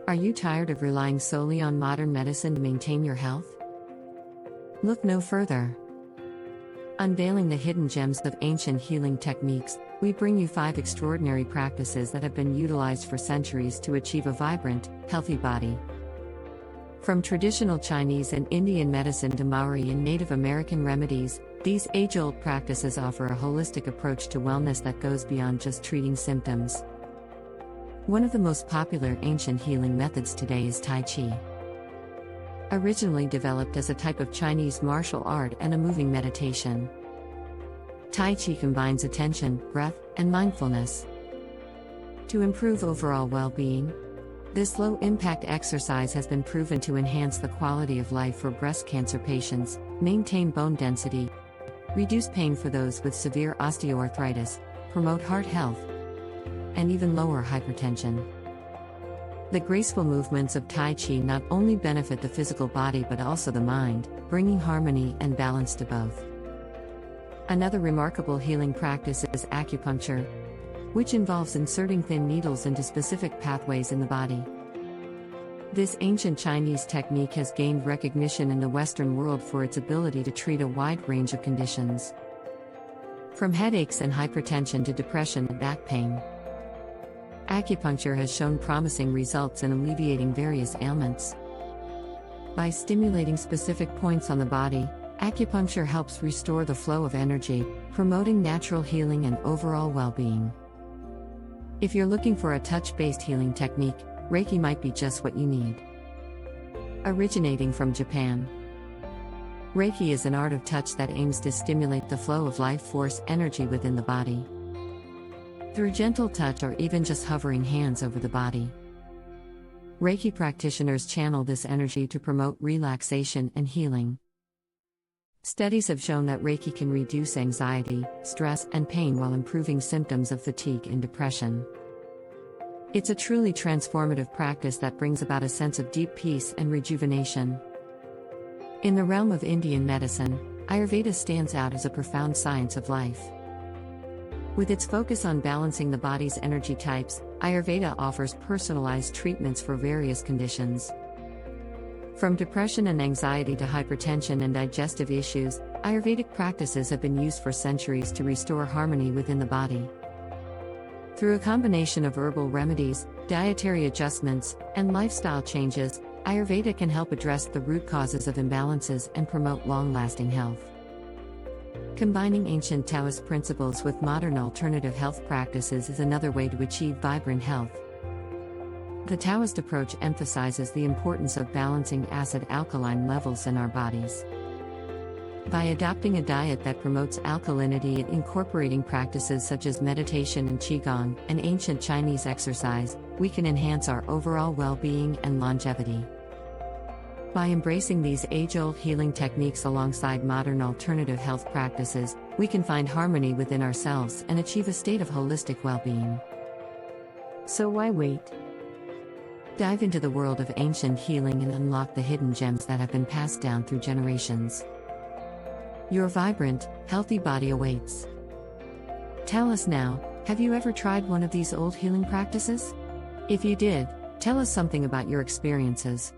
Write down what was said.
Are you tired of relying solely on modern medicine to maintain your health? Look no further. Unveiling the hidden gems of ancient healing techniques, we bring you 5 extraordinary practices that have been utilized for centuries to achieve a vibrant, healthy body. From traditional Chinese and Indian medicine to Maori and Native American remedies, these age-old practices offer a holistic approach to wellness that goes beyond just treating symptoms. One of the most popular ancient healing methods today is Tai Chi. Originally developed as a type of Chinese martial art and a moving meditation, Tai Chi combines attention, breath, and mindfulness to improve overall well-being. This low-impact exercise has been proven to enhance the quality of life for breast cancer patients, maintain bone density, reduce pain for those with severe osteoarthritis, promote heart health, and even lower hypertension. The graceful movements of Tai Chi not only benefit the physical body but also the mind, bringing harmony and balance to both. Another remarkable healing practice is acupuncture, which involves inserting thin needles into specific pathways in the body. This ancient Chinese technique has gained recognition in the Western world for its ability to treat a wide range of conditions, from headaches and hypertension to depression and back pain. Acupuncture has shown promising results in alleviating various ailments. By stimulating specific points on the body, acupuncture helps restore the flow of energy, promoting natural healing and overall well-being. If you're looking for a touch-based healing technique, Reiki might be just what you need. Originating from Japan, Reiki is an art of touch that aims to stimulate the flow of life force energy within the body through gentle touch or even just hovering hands over the body. Reiki practitioners channel this energy to promote relaxation and healing. Studies have shown that Reiki can reduce anxiety, stress, and pain while improving symptoms of fatigue and depression. It's a truly transformative practice that brings about a sense of deep peace and rejuvenation. In the realm of Indian medicine, Ayurveda stands out as a profound science of life. With its focus on balancing the body's energy types, Ayurveda offers personalized treatments for various conditions. From depression and anxiety to hypertension and digestive issues, Ayurvedic practices have been used for centuries to restore harmony within the body. Through a combination of herbal remedies, dietary adjustments, and lifestyle changes, Ayurveda can help address the root causes of imbalances and promote long-lasting health. Combining ancient Taoist principles with modern alternative health practices is another way to achieve vibrant health. The Taoist approach emphasizes the importance of balancing acid-alkaline levels in our bodies. By adopting a diet that promotes alkalinity and incorporating practices such as meditation and Qigong, and ancient Chinese exercise, we can enhance our overall well-being and longevity. By embracing these age-old healing techniques alongside modern alternative health practices, we can find harmony within ourselves and achieve a state of holistic well-being. So why wait? Dive into the world of ancient healing and unlock the hidden gems that have been passed down through generations. Your vibrant, healthy body awaits. Tell us now, have you ever tried one of these old healing practices? If you did, tell us something about your experiences.